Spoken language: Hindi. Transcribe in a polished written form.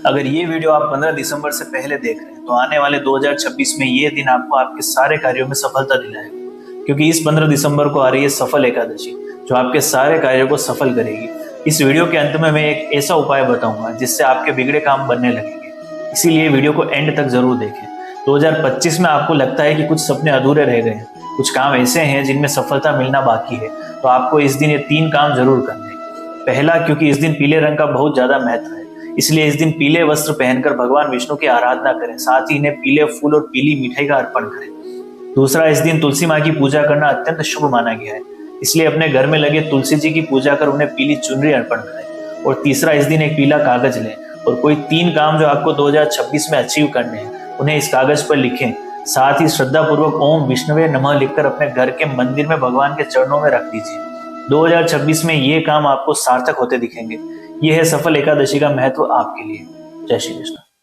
अगर ये वीडियो आप 15 दिसंबर से पहले देख रहे हैं तो आने वाले 2026 में ये दिन आपको आपके सारे कार्यों में सफलता दिलाएगा, क्योंकि इस 15 दिसंबर को आ रही है सफल एकादशी जो आपके सारे कार्यों को सफल करेगी। इस वीडियो के अंत में मैं एक ऐसा उपाय बताऊंगा जिससे आपके बिगड़े काम बनने लगेंगे, इसीलिए वीडियो को एंड तक जरूर देखें। 2025 में आपको लगता है कि कुछ सपने अधूरे रह गए हैं, कुछ काम ऐसे हैं जिनमें सफलता मिलना बाकी है, तो आपको इस दिन ये 3 काम जरूर करने हैं। पहला, क्योंकि इस दिन पीले रंग का बहुत ज्यादा महत्व है, इसलिए इस दिन पीले वस्त्र पहनकर भगवान विष्णु की आराधना करें, साथ ही इन्हें पीले फूल और पीली मिठाई का अर्पण करें। दूसरा, इस दिन तुलसी माँ की पूजा करना अत्यंत शुभ माना गया है, इसलिए अपने घर में लगे तुलसी जी की पूजा कर उन्हें पीली चुनरी अर्पण करें। और तीसरा, इस दिन एक पीला कागज लें और कोई 3 काम जो आपको 2026 में अचीव करने हैं उन्हें इस कागज पर लिखें। साथ ही श्रद्धा पूर्वक ओम विष्णुवे नमः लिखकर अपने घर के मंदिर में भगवान के चरणों में रख दीजिए। 2026 में ये काम आपको सार्थक होते दिखेंगे। यह है सफल एकादशी का महत्व आपके लिए। जय श्री कृष्ण।